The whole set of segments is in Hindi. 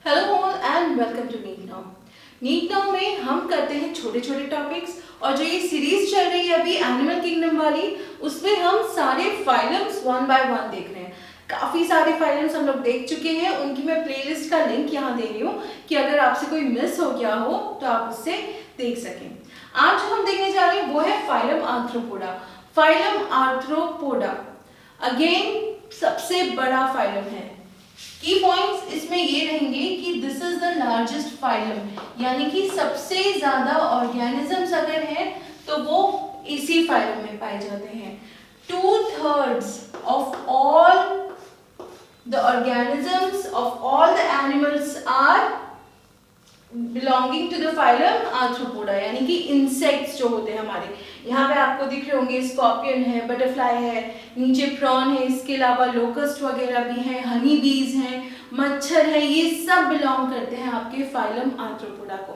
Hello all and welcome to NEET now. NEET now में हम करते हैं छोटे छोटे टॉपिक्स, और जो ये सीरीज चल रही है अभी एनिमल किंगडम वाली, उसमें हम सारे फाइलम्स वन बाय वन देख रहे हैं। काफ़ी सारे फाइलम्स हम लोग देख चुके हैं, उनकी मैं प्लेलिस्ट का लिंक यहाँ दे रही हूँ कि अगर आपसे कोई मिस हो गया हो तो आप उससे देख सकें। आज जो हम देखने जा रहे हैं वो है phylum arthropoda. Phylum arthropoda again सबसे बड़ा फाइलम है। की पॉइंट्स इसमें ये रहेंगे कि this is the largest phylum, यानी कि सबसे ज्यादा ऑर्गेनिजम्स अगर हैं तो वो इसी फाइलम में पाए जाते हैं। 2/3 of all the organisms of all the animals are belonging to the phylum Arthropoda, यानी कि इंसेक्ट्स जो होते हैं हमारे। यहाँ पे आपको दिख रहे होंगे स्कॉर्पियन है, बटरफ्लाई है, नीचे प्रॉन है, इसके अलावा लोकस्ट वगैरह भी हैं, हनी बीज हैं, मच्छर है, ये सब बिलोंग करते हैं आपके फाइलम आर्थ्रोपोडा को।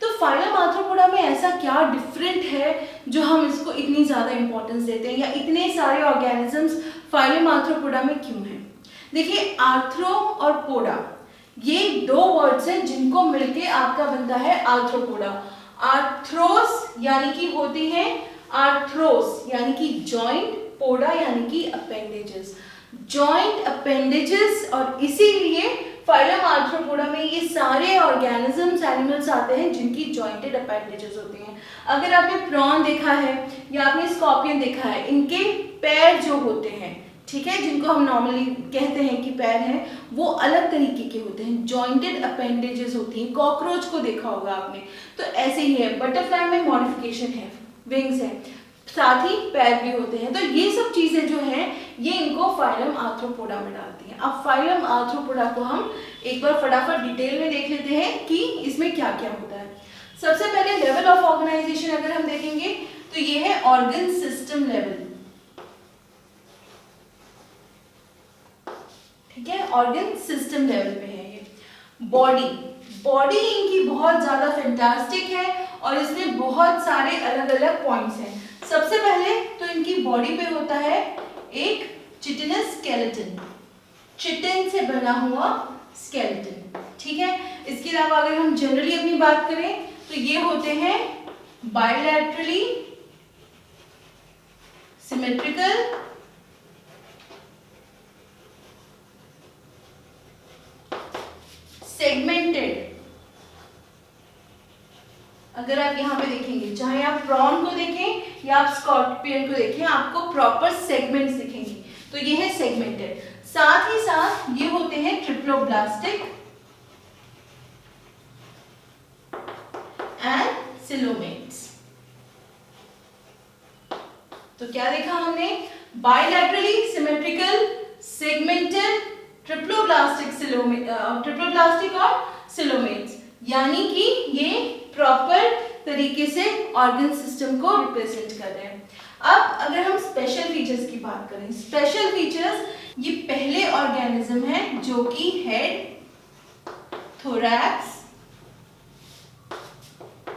तो फाइलम आर्थ्रोपोडा में ऐसा क्या डिफरेंट है जो हम इसको इतनी ज़्यादा इंपॉर्टेंस देते हैं, या इतने सारे ऑर्गेनिजम्स फाइलम आर्थ्रोपोडा में क्यों हैं? देखिए, आर्थ्रो और पोडा ये दो वर्ड्स हैं जिनको मिलके आपका बनता है आर्थ्रोपोडा। आर्थ्रोस यानी कि होती है आर्थ्रोस यानी कि जॉइंट, पोडा यानी कि अपेंडेजेस, जॉइंट अपेंडेजेस। और इसीलिए फाइलम आर्थ्रोपोडा में ये सारे ऑर्गेनिजम्स एनिमल्स आते हैं जिनकी जॉइंटेड अपेंडेजेस होती हैं। अगर आपने प्रॉन देखा है या आपने स्कॉर्पियन देखा है, इनके पैर जो होते हैं, ठीक है, जिनको हम नॉर्मली कहते हैं कि पैर हैं, वो अलग तरीके के होते हैं, जॉइंटेड अपेंडेजेस होती हैं। कॉकरोच को देखा होगा आपने, तो ऐसे ही है। बटरफ्लाई में मॉडिफिकेशन है, विंग्स है, साथ ही पैर भी होते हैं। तो ये सब चीजें जो हैं ये इनको फाइलम आर्थ्रोपोडा में डालती हैं। अब फाइलम आर्थ्रोपोडा को हम एक बार फटाफट डिटेल में देख लेते हैं कि इसमें क्या क्या होता है। सबसे पहले लेवल ऑफ ऑर्गेनाइजेशन अगर हम देखेंगे तो ये है ऑर्गन सिस्टम लेवल, ठीक है, ऑर्गन सिस्टम लेवल पे है ये। बॉडी इनकी बहुत ज्यादा फैंटास्टिक है और इसमें बहुत सारे अलग अलग पॉइंट्स हैं। सबसे पहले तो इनकी बॉडी पे होता है एक चिटिनस स्केलेटन, चिटिन से बना हुआ स्केलेटन, ठीक है। इसके अलावा अगर हम जनरली अपनी बात करें तो ये होते हैं बायलैटरली सिमेट्रिकल, सेगमेंटेड। अगर आप यहाँ पे देखेंगे, चाहे आप प्रॉन को देखें या आप स्कॉर्पियन को देखें, आपको प्रॉपर सेगमेंट्स दिखेंगे, तो ये है सेगमेंटेड। साथ ही साथ ये होते हैं ट्रिप्लोब्लास्टिक एंड सिलोमेट्स। तो क्या देखा हमने? बायलैटरली सिमेट्रिकल, सेगमेंटेड, ट्रिप्लोब्लास्टिक और सिलोमेट्स, यानी कि ये प्रॉपर तरीके से ऑर्गन सिस्टम को रिप्रेजेंट कर रहे हैं। अब अगर हम स्पेशल फीचर्स की बात करें, स्पेशल फीचर्स, ये पहले ऑर्गेनिज्म है जो कि हेड, थोरैक्स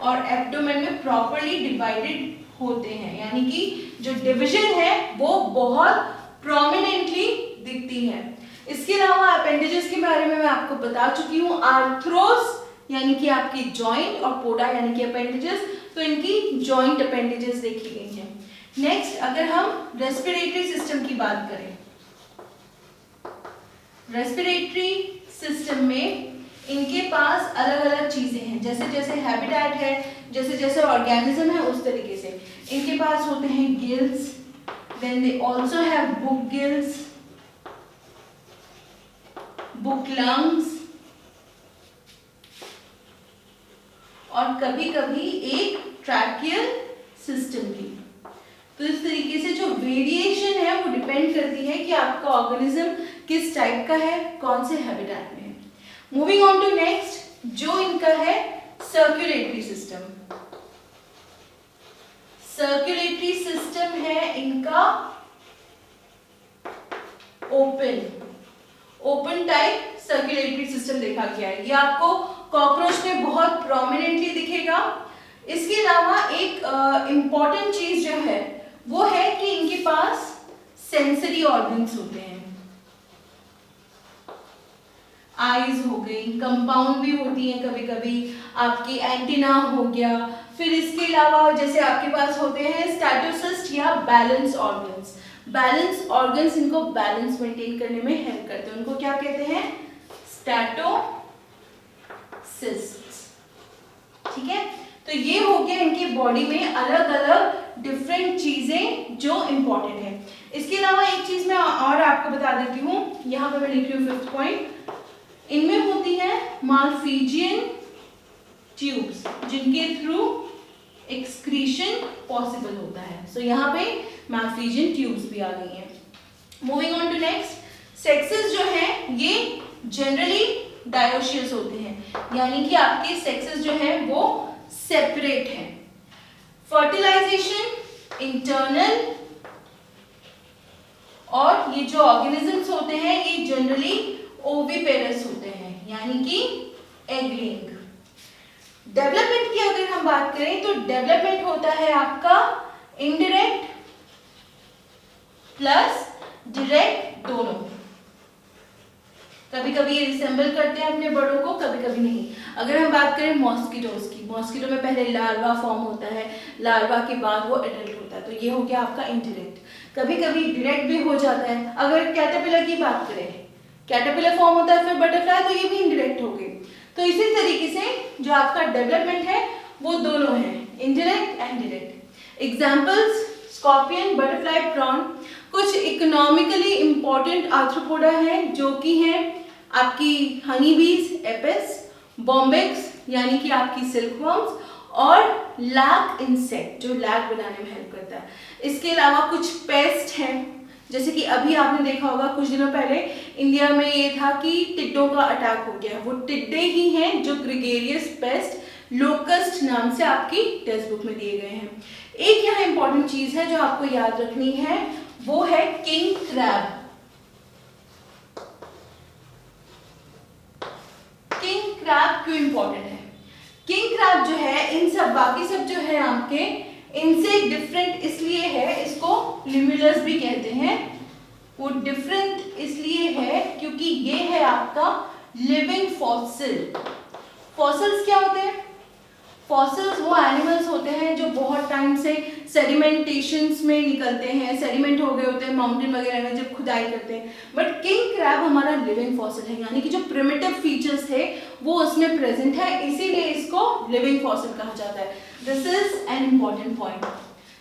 और एब्डोमेन में प्रॉपरली डिवाइडेड होते हैं, यानी कि जो डिवीजन है वो बहुत प्रोमिनेंटली दिखती है। इसके अलावा अपेंडेजेस के बारे में मैं आपको बता चुकी हूँ। आर्थ्रोस यानी कि आपकी जॉइंट और पोडा यानी कि अपेंडेजेस, तो इनकी जॉइंट अपेंडेजेस देखी गई हैं। नेक्स्ट अगर हम रेस्पिरेटरी सिस्टम की बात करें, रेस्पिरेटरी सिस्टम में इनके पास अलग अलग चीजें हैं, जैसे जैसे हैबिटेट है, जैसे जैसे ऑर्गेनिज्म है, उस तरीके से इनके पास होते हैं gills, then they also have book gills, book lungs, और कभी कभी एक ट्रैकियल सिस्टम भी। तो इस तरीके से जो वेरिएशन है वो डिपेंड करती है कि आपका ऑर्गेनिज्म किस टाइप का है, कौन से हैबिटेट में है। मूविंग ऑन टू नेक्स्ट, जो इनका है सर्कुलेटरी सिस्टम। सर्कुलेटरी सिस्टम है इनका ओपन टाइप सर्कुलेटरी सिस्टम देखा गया है। ये आपको कॉकरोच में बहुत प्रोमिनेंटली दिखेगा। इसके अलावा एक इम्पॉर्टेंट चीज जो है वो है कि इनके पास सेंसरी ऑर्गन्स होते हैं। आईज हो गई, कंपाउंड भी होती हैं कभी कभी, आपकी एंटीना हो गया, फिर इसके अलावा जैसे आपके पास होते हैं स्टैटोसिस्ट या बैलेंस ऑर्गन्स। बैलेंस ऑर्गन्स इनको बैलेंस मेंटेन करने में हेल्प करते हैं, उनको क्या कहते हैं, स्टैटोसिस्ट्स। ठीक है, तो ये हो गया इनकी बॉडी में अलग अलग डिफरेंट चीजें जो इंपॉर्टेंट है। इसके अलावा एक चीज मैं और आपको बता देती हूँ, यहाँ पे मैं लिख रही हूँ 5th पॉइंट, इनमें होती है मालफीजियन ट्यूब्स जिनके थ्रू एक्सक्रीशन पॉसिबल होता है। सो यहाँ पे मालफीजियन ट्यूब्स भी आ गई हैं। Moving on to next, sexes जो है ये जनरली डायोशियस होते हैं, यानी कि आपके सेक्सेस जो है वो सेपरेट हैं। फर्टिलाइजेशन इंटरनल, और ये जो ऑर्गेनिजम्स होते हैं ये जनरली ओविपेरस होते हैं, यानी कि एग लेइंग। डेवलपमेंट की अगर हम बात करें तो डेवलपमेंट होता है आपका इनडायरेक्ट प्लस डायरेक्ट दोनों। कभी कभी ये रिसेंबल करते हैं अपने बड़ों को, कभी कभी नहीं। अगर हम बात करें मॉस्किटोज की, मॉस्किटो में पहले लार्वा फॉर्म होता है, लार्वा के बाद वो एडल्ट होता है, तो ये हो गया आपका इनडायरेक्ट। कभी कभी डायरेक्ट भी हो जाता है। अगर कैटरपिलर की बात करें, कैटरपिलर फॉर्म होता है फिर बटरफ्लाई, तो ये भी इनडायरेक्ट हो गई। तो इसी तरीके से जो आपका डेवलपमेंट है वो दोनों है, indirect and direct. Examples scorpion, butterfly, prawn. कुछ इकोनॉमिकली इंपॉर्टेंट आर्थ्रोपोडा हैं जो कि हैं आपकी हनी बीज, एपिस, बॉम्बिक्स यानी कि आपकी सिल्कवर्म्स, और लैक इंसेक्ट जो लैक बनाने में हेल्प करता है। इसके अलावा कुछ पेस्ट हैं, जैसे कि अभी आपने देखा होगा कुछ दिनों पहले इंडिया में ये था कि टिड्डों का अटैक हो गया। वो टिड्डे ही हैं जो ग्रेगेरियस पेस्ट लोकस्ट नाम से आपकी टेक्स्ट बुक में दिए गए हैं। एक यहाँ इंपॉर्टेंट चीज है जो आपको याद रखनी है, वो है किंग क्रैब। किंग क्रैब क्यों इंपॉर्टेंट है? किंग क्रैब जो है इन सब बाकी सब जो है आपके इनसे डिफरेंट इसलिए है, इसको लिम्युलस भी कहते हैं। वो डिफरेंट इसलिए है क्योंकि ये है आपका लिविंग फॉसिल। फॉसिल्स क्या होते हैं? फॉसिल्स वो एनिमल्स होते हैं जो बहुत टाइम से सेडिमेंटेशंस में निकलते हैं, सेडिमेंट हो गए होते हैं माउंटेन वगैरह में जब खुदाई करते हैं। बट किंग क्रैब हमारा लिविंग फॉसिल है, यानी कि जो प्रिमिटिव फीचर्स थे वो उसमें प्रेजेंट है, इसीलिए इसको लिविंग फॉसिल कहा जाता है। This is an important point.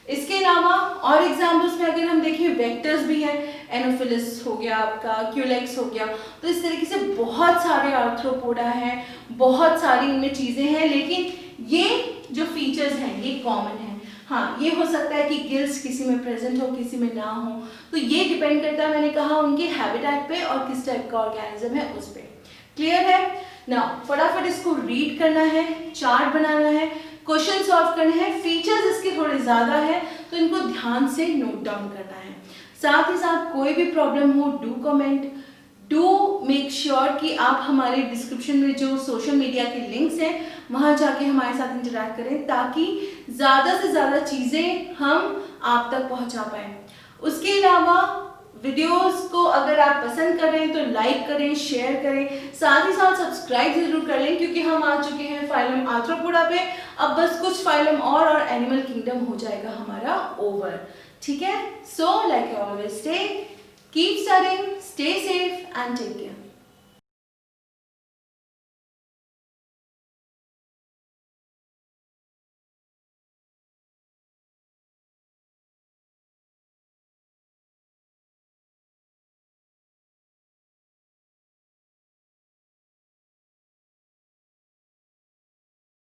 इसके अलावा और एग्जाम्पल्स में अगर हम देखें, वेक्टर्स भी है, एनोफिलिस हो गया आपका, क्यूलेक्स हो गया। तो इस तरीके से बहुत सारे आर्थ्रोपोडा हैं, बहुत सारी इनमें चीजें हैं, लेकिन ये जो फीचर्स हैं ये कॉमन है। हाँ, ये हो सकता है कि गिल्स किसी में प्रेजेंट हो, किसी में ना हो, तो ये डिपेंड करता है, मैंने कहा, उनके हैबिटेट पे और किस टाइप का ऑर्गेनिज्म है उस पर। क्लियर है ना? फटाफट इसको रीड करना है, चार्ट बनाना है, क्वेश्चन सॉल्व करने हैं। फीचर्स इसके थोड़े ज़्यादा हैं तो इनको ध्यान से नोट डाउन करना है। साथ ही साथ कोई भी प्रॉब्लम हो do comment, do make sure कि आप हमारे डिस्क्रिप्शन में जो सोशल मीडिया के लिंक्स हैं वहाँ जाके हमारे साथ इंटरैक्ट करें, ताकि ज़्यादा से ज़्यादा चीज़ें हम आप तक पहुँचा पाएँ। उसके अलावा वीडियोस को अगर आप पसंद कर रहे हैं तो लाइक करें, शेयर करें, साथ ही साथ सब्सक्राइब जरूर कर लें, क्योंकि हम आ चुके हैं फाइलम आर्थ्रोपोडा पे। अब बस कुछ फाइलम और एनिमल किंगडम हो जाएगा हमारा ओवर। ठीक है? So like I always say keep studying, stay safe and take care.